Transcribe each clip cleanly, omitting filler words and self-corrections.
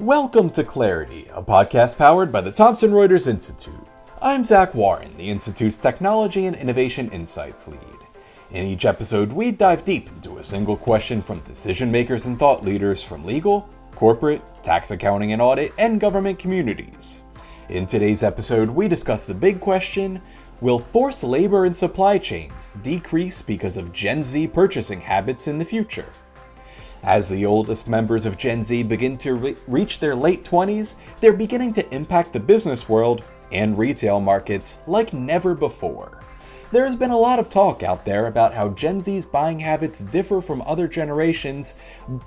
Welcome to Clarity, a podcast powered by the Thomson Reuters Institute. I'm Zach Warren, the Institute's Technology and Innovation Insights lead. In each episode, we dive deep into a single question from decision makers and thought leaders from legal, corporate, tax accounting and audit, and government communities. In today's episode, we discuss the big question: will forced labor in supply chains decrease because of Gen Z purchasing habits in the future? As the oldest members of Gen Z begin to reach their late 20s, they're beginning to impact the business world and retail markets like never before. There's been a lot of talk out there about how Gen Z's buying habits differ from other generations,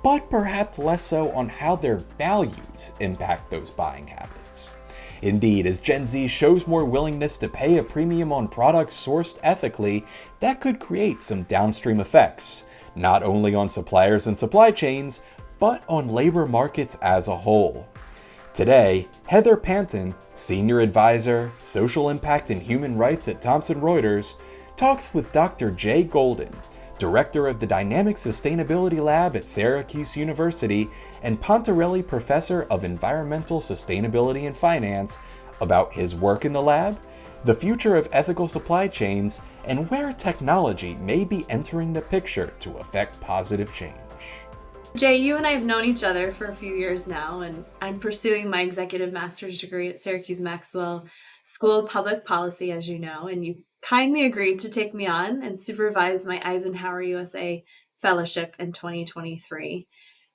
but perhaps less so on how their values impact those buying habits. Indeed, as Gen Z shows more willingness to pay a premium on products sourced ethically, that could create some downstream effects, not only on suppliers and supply chains, but on labor markets as a whole. Today, Heather Panton, Senior Advisor, Social Impact and Human Rights at Thomson Reuters, talks with Dr. Jay Golden, Director of the Dynamic Sustainability Lab at Syracuse University and Pontarelli Professor of Environmental Sustainability and Finance, about his work in the lab, the future of ethical supply chains, and where technology may be entering the picture to affect positive change. Jay, you and I have known each other for a few years now, and I'm pursuing my executive master's degree at Syracuse Maxwell School of Public Policy, as you know, and you kindly agreed to take me on and supervise my Eisenhower USA Fellowship in 2023,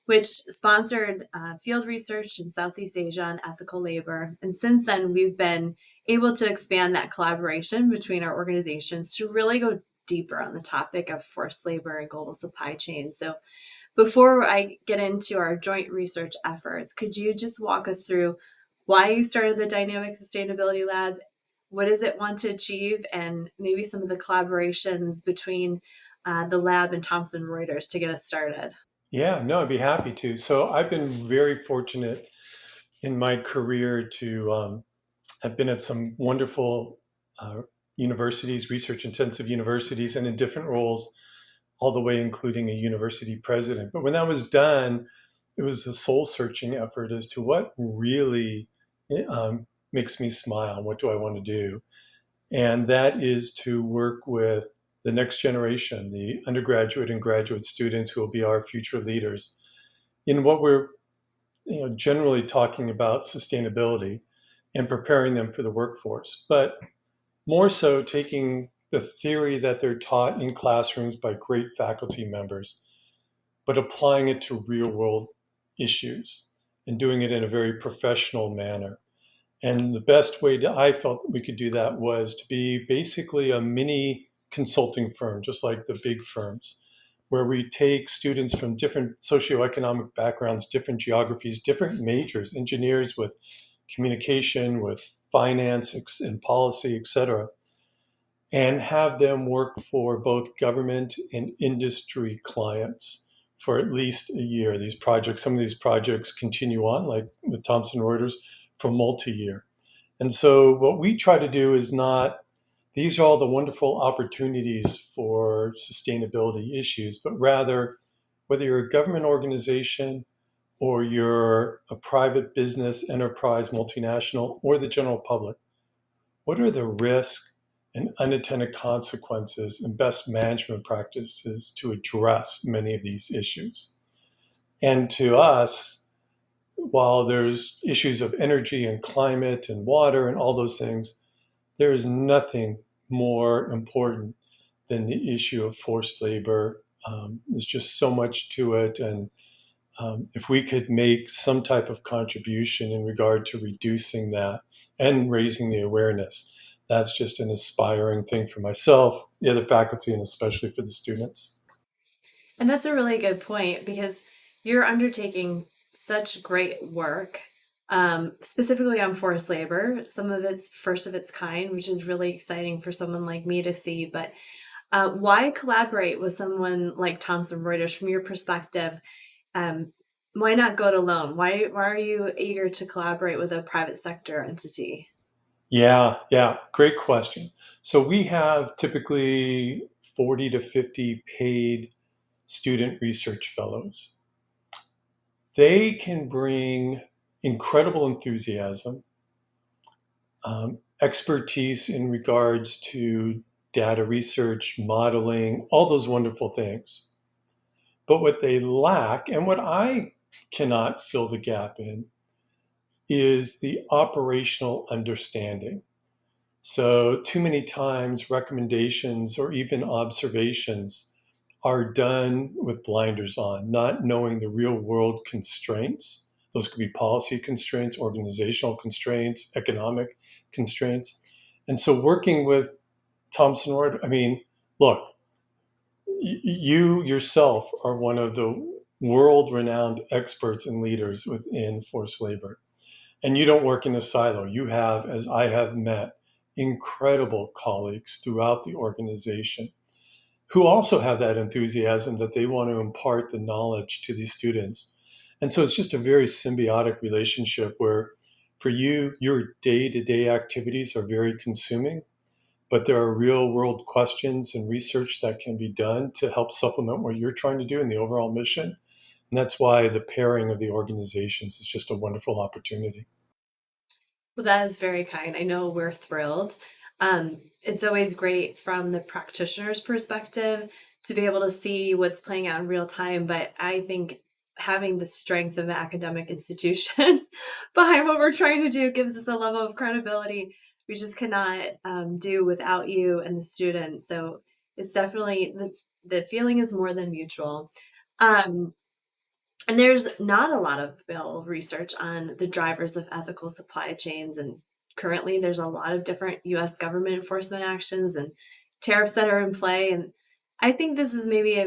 which sponsored field research in Southeast Asia on ethical labor. And since then, we've been able to expand that collaboration between our organizations to really go deeper on the topic of forced labor and global supply chains. So before I get into our joint research efforts, could you just walk us through why you started the Dynamic Sustainability Lab? What does it want to achieve? And maybe some of the collaborations between the lab and Thomson Reuters to get us started. Yeah, no, I'd be happy to. So I've been very fortunate in my career to have been at some wonderful universities, research-intensive universities, and in different roles, all the way including a university president. But when that was done, it was a soul-searching effort as to what really makes me smile. What do I want to do? And that is to work with the next generation, the undergraduate and graduate students who will be our future leaders in what we're generally talking about sustainability and preparing them for the workforce, but more so taking the theory that they're taught in classrooms by great faculty members, but applying it to real world issues and doing it in a very professional manner. And the best way that I felt we could do that was to be basically a mini consulting firm, just like the big firms, where we take students from different socioeconomic backgrounds, different geographies, different majors, engineers with communication, with finance and policy, et cetera, and have them work for both government and industry clients for at least a year. These projects, some of these projects continue on, like with Thomson Reuters, for multi-year. And so what we try to do is not, these are all the wonderful opportunities for sustainability issues, but rather, whether you're a government organization or you're a private business, enterprise, multinational, or the general public, what are the risks and unintended consequences and best management practices to address many of these issues? And to us, while there's issues of energy and climate and water and all those things, there is nothing more important than the issue of forced labor. There's just so much to it. And if we could make some type of contribution in regard to reducing that and raising the awareness, that's just an aspiring thing for myself, the other faculty, and especially for the students. And that's a really good point, because you're undertaking such great work, specifically on forced labor. Some of it's first of its kind, which is really exciting for someone like me to see. But why collaborate with someone like Thomson Reuters from your perspective? Why not go it alone? Why are you eager to collaborate with a private sector entity? Yeah, great question. So we have typically 40 to 50 paid student research fellows. They can bring incredible enthusiasm, expertise in regards to data research, modeling, all those wonderful things. But what they lack, and what I cannot fill the gap in, is the operational understanding. So, too many times, recommendations or even observations are done with blinders on, not knowing the real world constraints. Those could be policy constraints, organizational constraints, economic constraints. And so, working with Thomson Reuters, I mean, look, you yourself are one of the world renowned experts and leaders within forced labor. And you don't work in a silo. You have, as I have met, incredible colleagues throughout the organization who also have that enthusiasm that they want to impart the knowledge to these students. And so it's just a very symbiotic relationship where for you, your day-to-day activities are very consuming, but there are real world questions and research that can be done to help supplement what you're trying to do in the overall mission. And that's why the pairing of the organizations is just a wonderful opportunity. Well, that is very kind. I know we're thrilled. It's always great from the practitioner's perspective to be able to see what's playing out in real time. But I think having the strength of an academic institution behind what we're trying to do gives us a level of credibility we just cannot do without you and the students. So it's definitely the feeling is more than mutual. Um, and there's not a lot of bill research on the drivers of ethical supply chains. And currently, there's a lot of different US government enforcement actions and tariffs that are in play. And I think this is maybe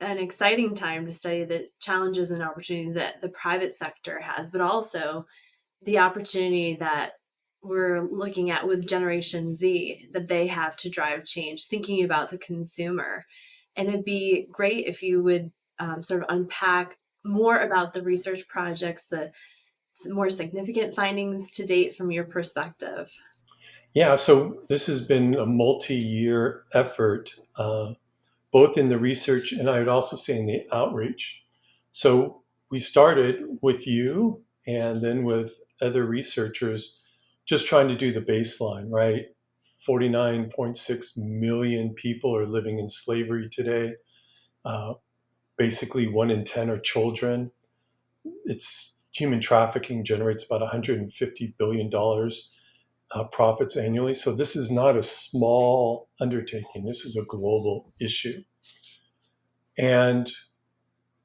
an exciting time to study the challenges and opportunities that the private sector has, but also the opportunity that we're looking at with Generation Z that they have to drive change, thinking about the consumer. And it'd be great if you would sort of unpack more about the research projects, the more significant findings to date from your perspective. Yeah, so this has been a multi-year effort, both in the research and I would also say in the outreach. So we started with you and then with other researchers just trying to do the baseline, right? 49.6 million people are living in slavery today. Uh, Basically, 1 in 10 are children. It's human trafficking generates about $150 billion profits annually. So this is not a small undertaking. This is a global issue. And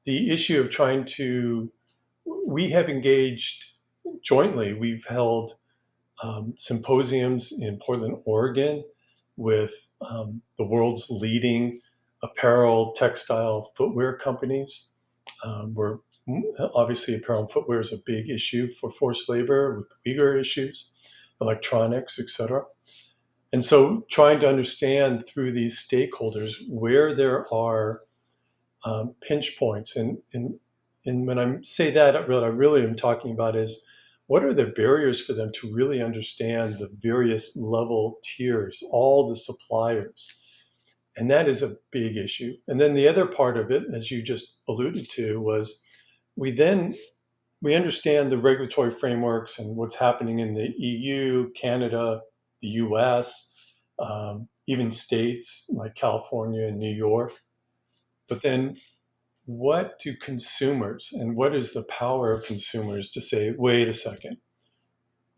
the issue of we have engaged jointly. We've held symposiums in Portland, Oregon with the world's leading apparel, textile, footwear companies. Where obviously apparel and footwear is a big issue for forced labor with bigger issues, electronics, etc. And so trying to understand through these stakeholders where there are pinch points. And when I say that, what I really am talking about is what are the barriers for them to really understand the various level tiers, all the suppliers. And that is a big issue. And then the other part of it, as you just alluded to, was we understand the regulatory frameworks and what's happening in the EU, Canada, the US, even states like California and New York. But then what do consumers and what is the power of consumers to say, wait a second,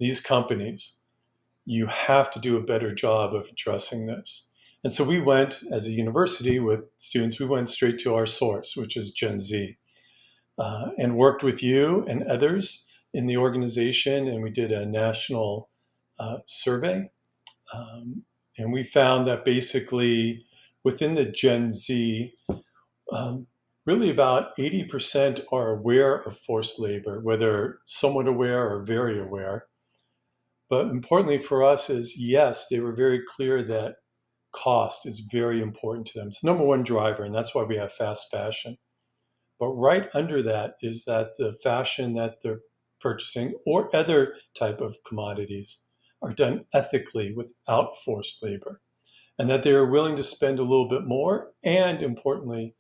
these companies, you have to do a better job of addressing this. And so we went as a university with students, we went straight to our source, which is Gen Z, and worked with you and others in the organization. And we did a national survey. And we found that basically within the Gen Z, really about 80% are aware of forced labor, whether somewhat aware or very aware. But importantly for us is, yes, they were very clear that cost is very important to them. It's the number one driver, and that's why we have fast fashion. But right under that is that the fashion that they're purchasing or other type of commodities are done ethically without forced labor, and that they're willing to spend a little bit more, and importantly,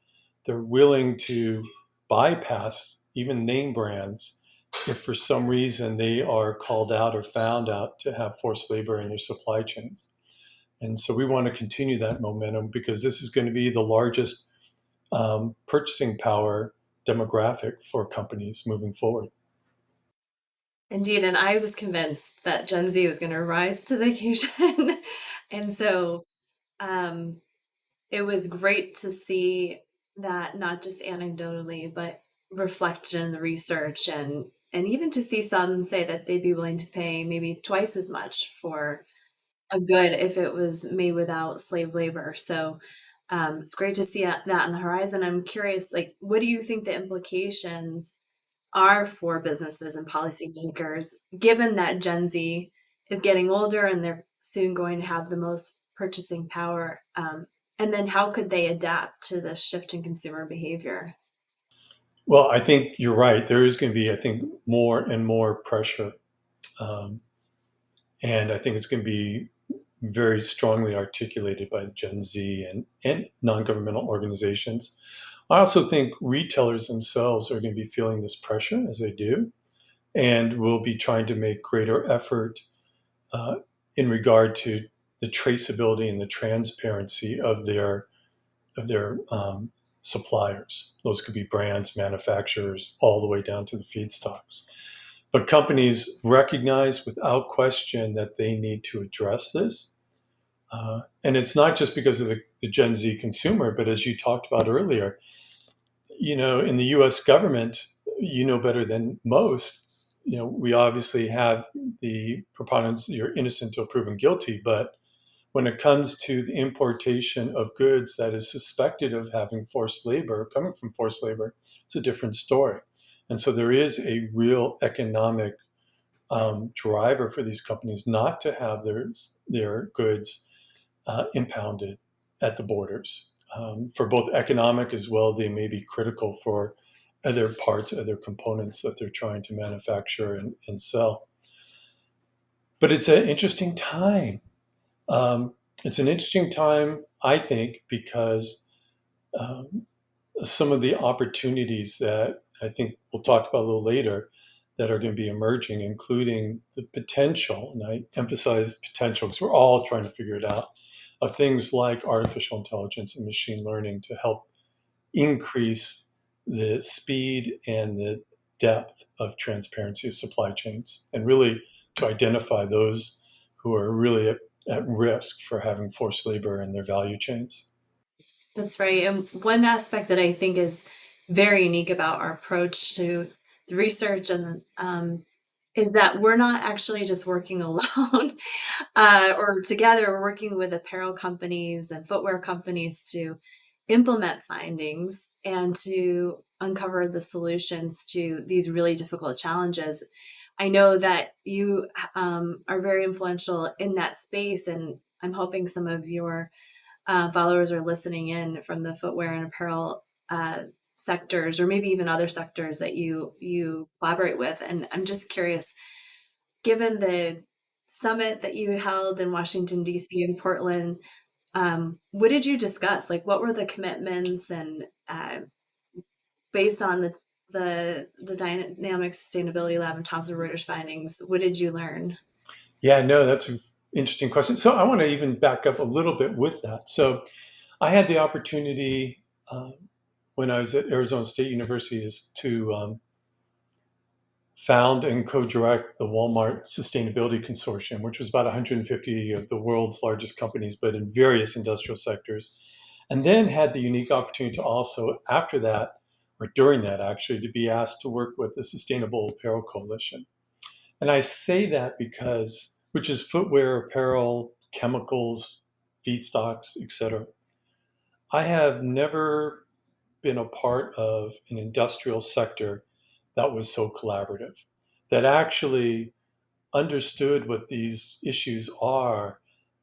they're willing to bypass even name brands if for some reason they are called out or found out to have forced labor in their supply chains. And so we want to continue that momentum because this is going to be the largest purchasing power demographic for companies moving forward. Indeed, and I was convinced that Gen Z was gonna rise to the occasion. And so, um, it was great to see that not just anecdotally, but reflected in the research and even to see some say that they'd be willing to pay maybe twice as much for a good if it was made without slave labor. So, it's great to see that on the horizon. I'm curious, like, what do you think the implications are for businesses and policymakers, given that Gen Z is getting older and they're soon going to have the most purchasing power? And then how could they adapt to this shift in consumer behavior? Well, I think you're right. There is going to be, I think, more and more pressure. Um, and I think it's going to be very strongly articulated by Gen Z and non governmental organizations. I also think retailers themselves are going to be feeling this pressure as they do, and will be trying to make greater effort uh, in regard to the traceability and the transparency of their suppliers. Those could be brands, manufacturers, all the way down to the feedstocks. But companies recognize without question that they need to address this. And it's not just because of the Gen Z consumer, but as you talked about earlier, in the US government, better than most, we obviously have the proponents, you're innocent till proven guilty, but when it comes to the importation of goods that is suspected of having forced labor, coming from forced labor, it's a different story. And so there is a real economic driver for these companies not to have their goods impounded at the borders for both economic as well. They may be critical for other parts, other components that they're trying to manufacture and sell. But it's an interesting time. Um, it's an interesting time, I think, because um, some of the opportunities that I think we'll talk about a little later that are going to be emerging, including the potential, and I emphasize potential because we're all trying to figure it out, of things like artificial intelligence and machine learning to help increase the speed and the depth of transparency of supply chains and really to identify those who are really at risk for having forced labor in their value chains. That's right. And one aspect that I think is very unique about our approach to the research and is that we're not actually just working alone or together. We're working with apparel companies and footwear companies to implement findings and to uncover the solutions to these really difficult challenges. I know that you are very influential in that space, and I'm hoping some of your followers are listening in from the footwear and apparel sectors, or maybe even other sectors that you collaborate with. And I'm just curious, given the summit that you held in Washington D.C. and Portland, what did you discuss? Like, what were the commitments, and based on the Dynamic Sustainability Lab and Thomson Reuters findings, what did you learn? Yeah, no, that's an interesting question. So I want to even back up a little bit with that. So I had the opportunity when I was at Arizona State University is to found and co-direct the Walmart Sustainability Consortium, which was about 150 of the world's largest companies, but in various industrial sectors. And then had the unique opportunity to also, after that, or during that actually, to be asked to work with the Sustainable Apparel Coalition. And I say that because, which is footwear, apparel, chemicals, feedstocks, etc. I have never been a part of an industrial sector that was so collaborative, that actually understood what these issues are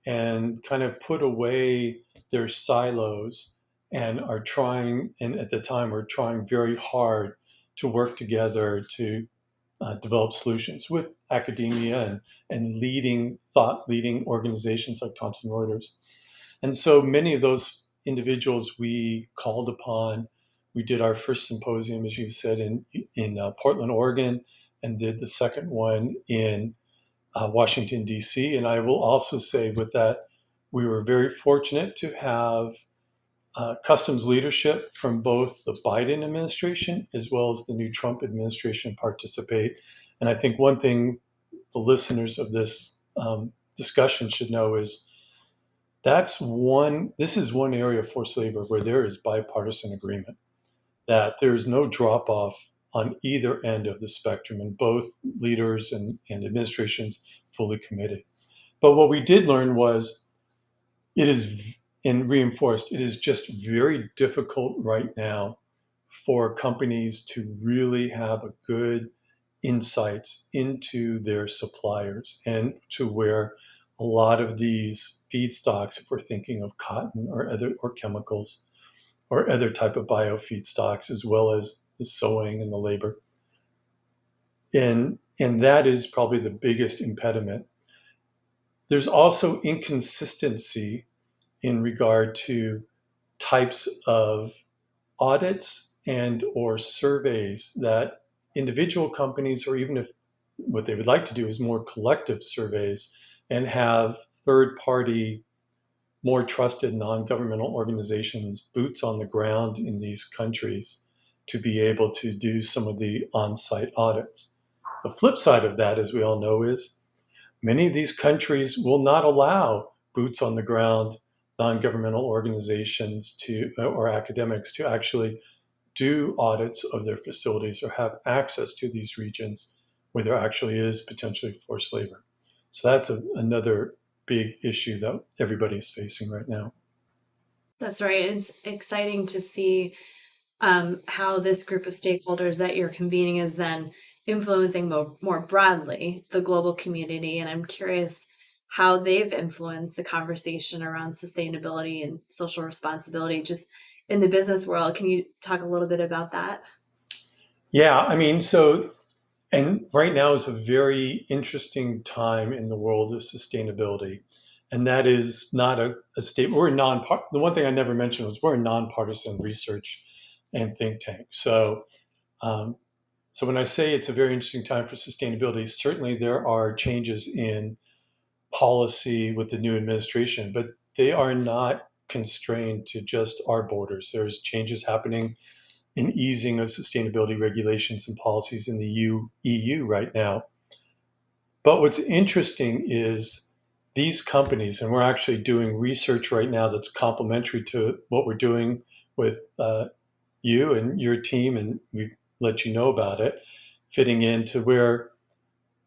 and kind of put away their silos and are trying, and at the time were trying very hard to work together to develop solutions with academia and thought leading organizations like Thomson Reuters. And so many of those individuals we called upon. We did our first symposium, as you said, in Portland, Oregon, and did the second one in Washington, D.C. And I will also say with that, we were very fortunate to have customs leadership from both the Biden administration as well as the new Trump administration participate. And I think one thing the listeners of this discussion should know is this is one area of forced labor where there is bipartisan agreement that there is no drop off on either end of the spectrum, and both leaders and administrations fully committed. But what we did learn was it is, and reinforced, it is just very difficult right now for companies to really have a good insights into their suppliers and to where a lot of these feedstocks, if we're thinking of cotton or chemicals or other type of bio feedstocks, as well as the sewing and the labor, and that is probably the biggest impediment. There's also inconsistency in regard to types of audits and or surveys that individual companies, or even if what they would like to do is more collective surveys and have third party, more trusted non-governmental organizations, boots on the ground in these countries to be able to do some of the on-site audits. The flip side of that, as we all know, is many of these countries will not allow boots on the ground non-governmental organizations or academics to actually do audits of their facilities or have access to these regions where there actually is potentially forced labor. So that's another big issue that everybody's facing right now. That's right. It's exciting to see how this group of stakeholders that you're convening is then influencing more broadly the global community. And I'm curious how they've influenced the conversation around sustainability and social responsibility just in the business world. Can you talk a little bit about that? Yeah, I mean, and right now is a very interesting time in the world of sustainability. And that is not a state, the one thing I never mentioned was we're a nonpartisan research and think tank. Um, so when I say it's a very interesting time for sustainability, certainly there are changes in policy with the new administration, but they are not constrained to just our borders. There's changes happening in easing of sustainability regulations and policies in the EU right now. But what's interesting is these companies, and we're actually doing research right now that's complementary to what we're doing with you and your team, and we let you know about it, fitting into where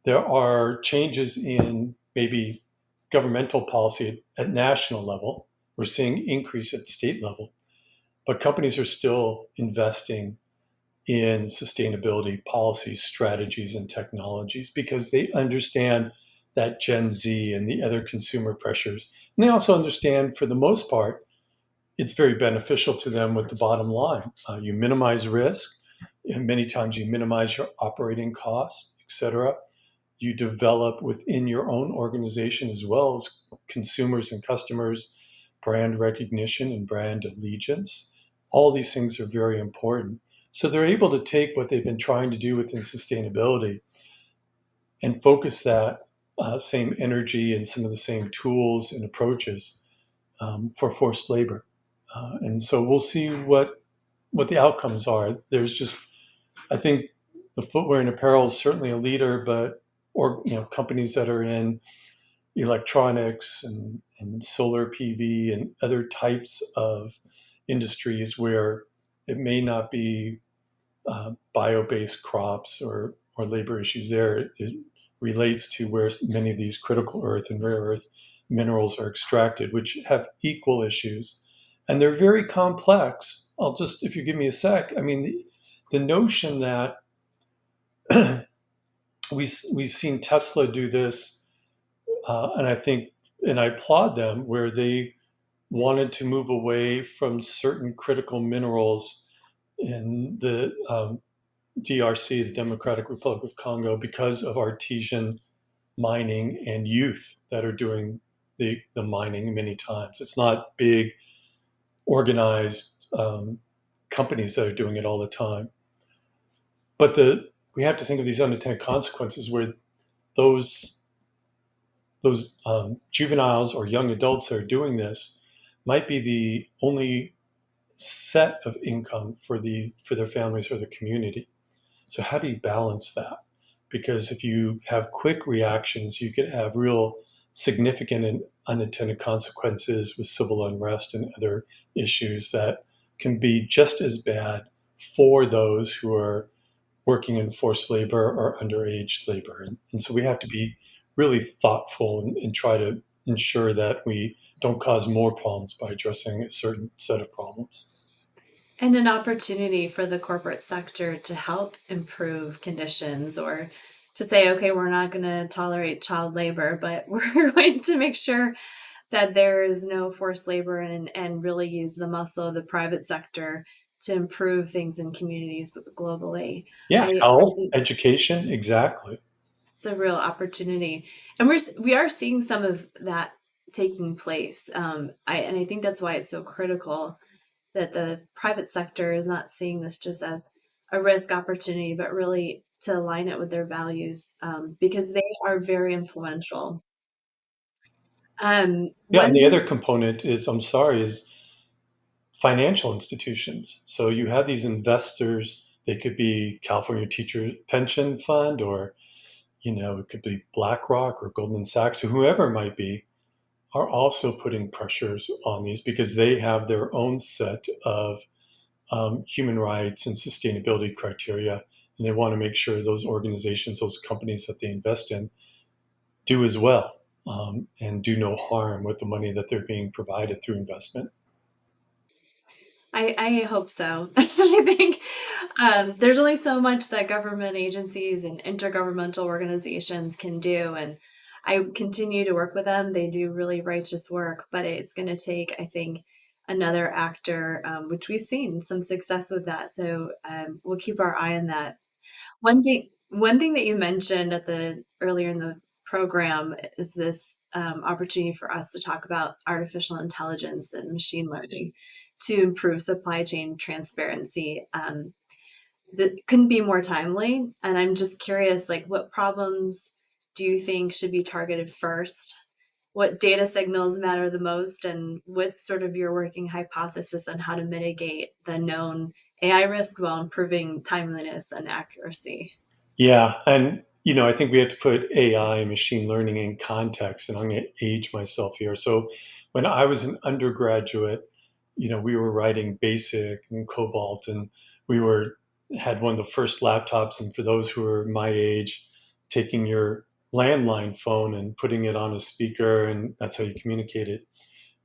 there are changes in maybe governmental policy at national level. We're seeing increase at state level, but companies are still investing in sustainability policies, strategies, and technologies because they understand that Gen Z and the other consumer pressures. And they also understand, for the most part, it's very beneficial to them with the bottom line. You minimize risk, and many times you minimize your operating costs, et cetera. You develop within your own organization as well as consumers and customers brand recognition and brand allegiance. All these things are very important. So they're able to take what they've been trying to do within sustainability and focus that same energy and some of the same tools and approaches for forced labor. And so we'll see what the outcomes are. I think the footwear and apparel is certainly a leader, but companies that are in electronics and solar PV and other types of industries where it may not be bio-based crops or labor issues there. It relates to where many of these critical earth and rare earth minerals are extracted, which have equal issues. And they're very complex. If you give me a sec, I mean, the notion that we've seen Tesla do this, and I applaud them, where they wanted to move away from certain critical minerals in the DRC, the Democratic Republic of Congo, because of artesian mining and youth that are doing the mining many times. It's not big, organized companies that are doing it all the time. But we have to think of these unintended consequences where those juveniles or young adults that are doing this might be the only set of income for their families or their community. So how do you balance that? Because if you have quick reactions, you could have real significant and unintended consequences with civil unrest and other issues that can be just as bad for those who are working in forced labor or underage labor. And so we have to be really thoughtful and try to ensure that we don't cause more problems by addressing a certain set of problems. And an opportunity for the corporate sector to help improve conditions, or to say, okay, we're not going to tolerate child labor, but we're going to make sure that there is no forced labor, and really use the muscle of the private sector to improve things in communities globally. Yeah, I health, think education, exactly. it's a real opportunity, and we are seeing some of that taking place. I think that's why it's so critical that the private sector is not seeing this just as a risk opportunity, but really to align it with their values, because they are very influential. Yeah, and the One other component is, I'm sorry, is financial institutions. So you have these investors, they could be California Teacher Pension Fund, or it could be BlackRock or Goldman Sachs or whoever it might be, are also putting pressures on these because they have their own set of human rights and sustainability criteria, and they want to make sure those organizations, those companies that they invest in, do as well, and do no harm with the money that they're being provided through investment. I hope so. I think there's only so much that government agencies and intergovernmental organizations can do, and I continue to work with them. They do really righteous work, but it's going to take, I think, another actor, which we've seen some success with that. So we'll keep our eye on that. One thing that you mentioned at the earlier in the program is this opportunity for us to talk about artificial intelligence and machine learning to improve supply chain transparency. That couldn't be more timely. And I'm just curious, like, what problems do you think should be targeted first? What data signals matter the most? And what's sort of your working hypothesis on how to mitigate the known AI risk while improving timeliness and accuracy? Yeah, and I think we have to put AI and machine learning in context, and I'm going to age myself here. So when I was an undergraduate, we were writing BASIC and COBOL, and we had one of the first laptops, and for those who are my age, taking your landline phone and putting it on a speaker, and that's how you communicated.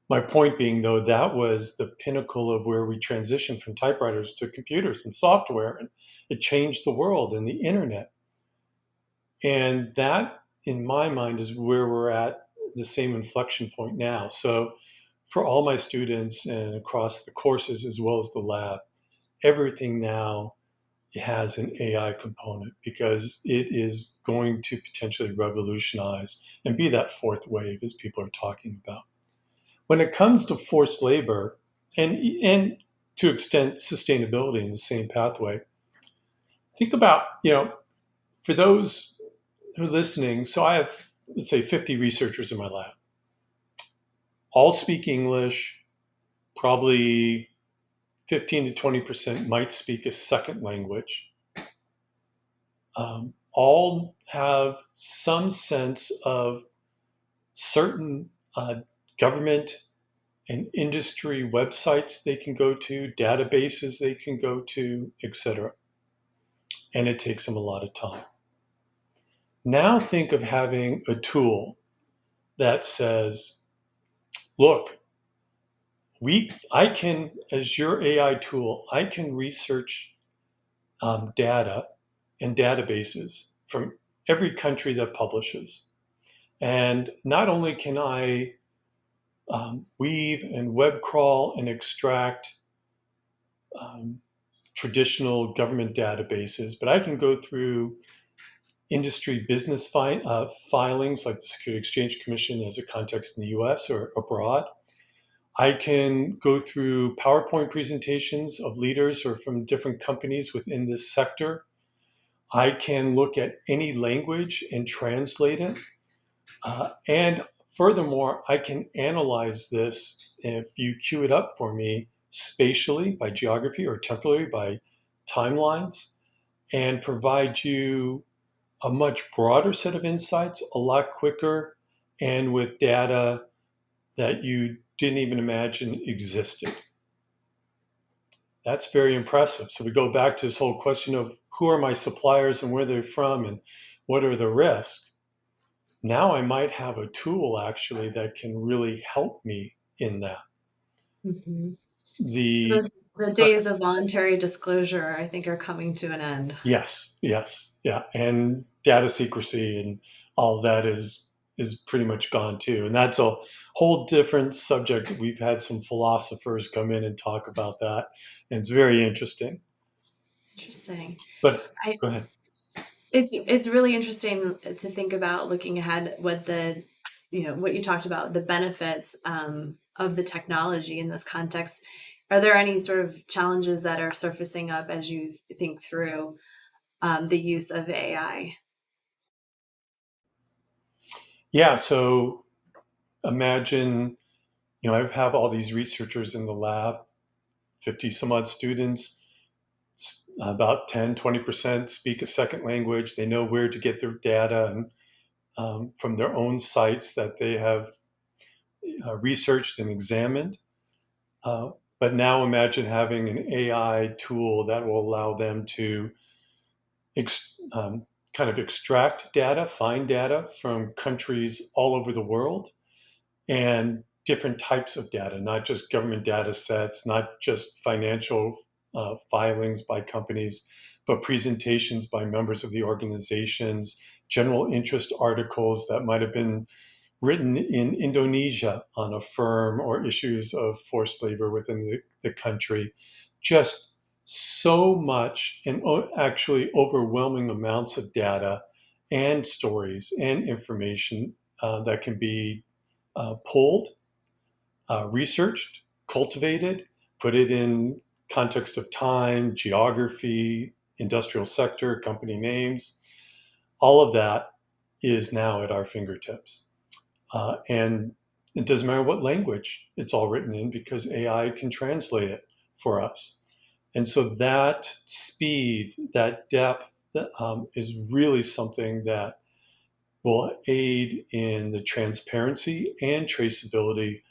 My point being, though, that was the pinnacle of where we transitioned from typewriters to computers and software, and it changed the world and the internet. And that, in my mind, is where we're at the same inflection point now. So, for all my students and across the courses as well as the lab, everything now has an AI component because it is going to potentially revolutionize and be that fourth wave as people are talking about. When it comes to forced labor and to extent sustainability in the same pathway, think about, for those who are listening, so I have, let's say, 50 researchers in my lab. All speak English, probably 15 to 20% might speak a second language. All have some sense of certain government and industry websites they can go to, databases they can go to, etc. And it takes them a lot of time. Now think of having a tool that says, look, I can, as your AI tool, I can research data and databases from every country that publishes. And not only can I weave and web crawl and extract um, traditional government databases, but I can go through industry business filings like the Security Exchange Commission as a context in the US or abroad. I can go through PowerPoint presentations of leaders or from different companies within this sector. I can look at any language and translate it. And furthermore, I can analyze this if you queue it up for me spatially by geography or temporally by timelines and provide you a much broader set of insights a lot quicker and with data that you didn't even imagine existed. That's very impressive. So we go back to this whole question of who are my suppliers and where they're from and what are the risks. Now I might have a tool actually that can really help me in that. Mhm. The The days of voluntary disclosure, I think, are coming to an end. Yes, yes, yeah, and data secrecy and all of that is pretty much gone too, and that's a whole different subject. We've had some philosophers come in and talk about that, and it's very interesting. Interesting. But I go ahead. It's really interesting to think about looking ahead what what you talked about, the benefits of the technology in this context. Are there any sort of challenges that are surfacing up as you think through the use of AI? Yeah, so imagine, I have all these researchers in the lab, 50 some odd students, about 10, 20% speak a second language. They know where to get their data and from their own sites that they have researched and examined. Uh, but now imagine having an AI tool that will allow them to kind of extract data, find data from countries all over the world and different types of data, not just government data sets, not just financial filings by companies, but presentations by members of the organizations, general interest articles that might have been written in Indonesia on a firm or issues of forced labor within the country. Just so much and actually overwhelming amounts of data and stories and information that can be pulled, researched, cultivated, put it in context of time, geography, industrial sector, company names. All of that is now at our fingertips. And it doesn't matter what language it's all written in because AI can translate it for us. And so that speed, that depth, is really something that will aid in the transparency and traceability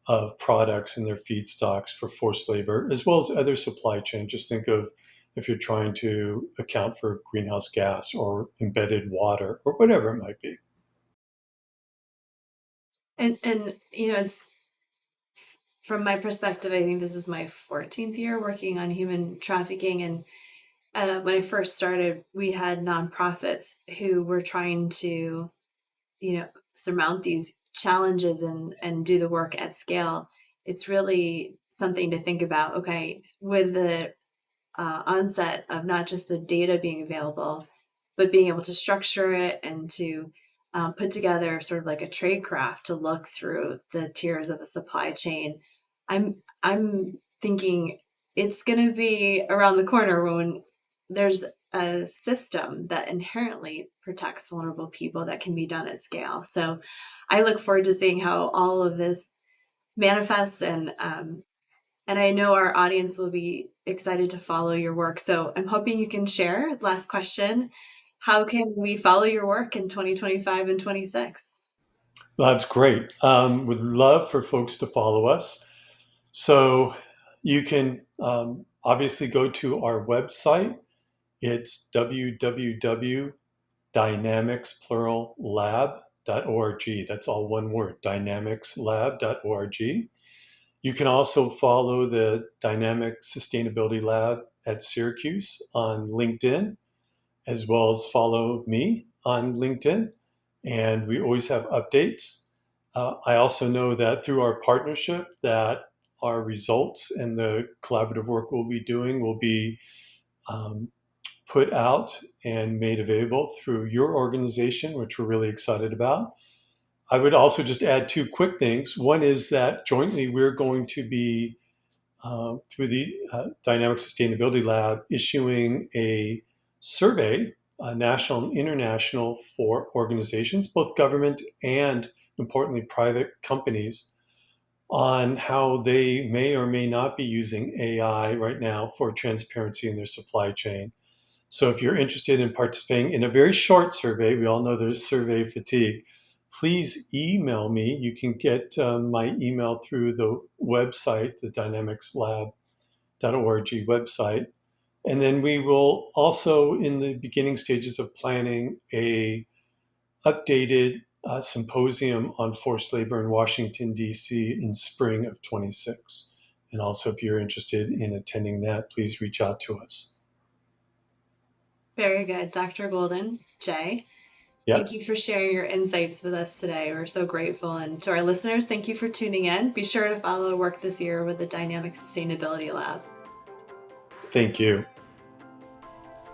of products and their feedstocks for forced labor, as well as other supply chain. Just think of if you're trying to account for greenhouse gas or embedded water or whatever it might be. And it's from my perspective, I think this is my 14th year working on human trafficking. And when I first started, we had nonprofits who were trying to, surmount these challenges and do the work at scale. It's really something to think about. Okay, with the onset of not just the data being available, but being able to structure it and to put together sort of like a trade craft to look through the tiers of a supply chain. I'm thinking it's going to be around the corner when there's a system that inherently protects vulnerable people that can be done at scale. So I look forward to seeing how all of this manifests and I know our audience will be excited to follow your work. So I'm hoping you can share. Last question. How can we follow your work in 2025 and 26? That's great. Would love for folks to follow us. So you can obviously go to our website. It's www.dynamicsplural.org. That's all one word, dynamicslab.org. You can also follow the Dynamic Sustainability Lab at Syracuse on LinkedIn, as well as follow me on LinkedIn. And we always have updates. I also know that through our partnership that our results and the collaborative work we'll be doing will be um, put out and made available through your organization, which we're really excited about. I would also just add two quick things. One is that jointly we're going to be, through the Dynamic Sustainability Lab, issuing a survey national and international, for organizations, both government and, importantly, private companies, on how they may or may not be using AI right now for transparency in their supply chain. So if you're interested in participating in a very short survey, we all know there's survey fatigue, please email me. You can get my email through the website, the dynamicslab.org website. And then we will also, in the beginning stages of planning, a updated symposium on forced labor in Washington, D.C. in spring of 26. And also, if you're interested in attending that, please reach out to us. Very good. Dr. Golden, Jay, thank you for sharing your insights with us today. We're so grateful. And to our listeners, thank you for tuning in. Be sure to follow our work this year with the Dynamic Sustainability Lab. Thank you.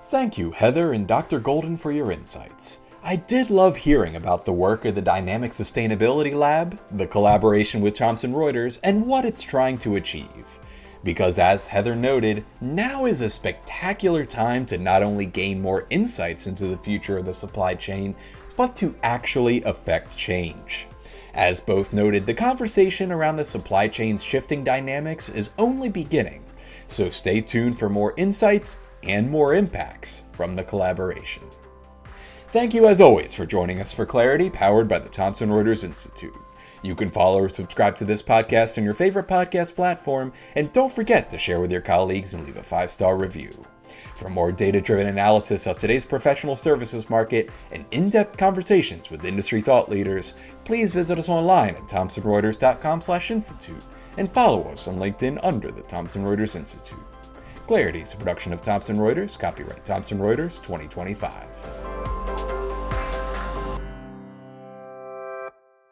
Thank you, Heather and Dr. Golden, for your insights. I did love hearing about the work of the Dynamic Sustainability Lab, the collaboration with Thomson Reuters, and what it's trying to achieve. Because as Heather noted, now is a spectacular time to not only gain more insights into the future of the supply chain, but to actually affect change. As both noted, the conversation around the supply chain's shifting dynamics is only beginning, so stay tuned for more insights and more impacts from the collaboration. Thank you as always for joining us for Clarity, powered by the Thomson Reuters Institute. You can follow or subscribe to this podcast on your favorite podcast platform, and don't forget to share with your colleagues and leave a 5-star review. For more data-driven analysis of today's professional services market and in-depth conversations with industry thought leaders, please visit us online at thomsonreuters.com/institute and follow us on LinkedIn under the Thomson Reuters Institute. Clarity is a production of Thomson Reuters, copyright Thomson Reuters 2025.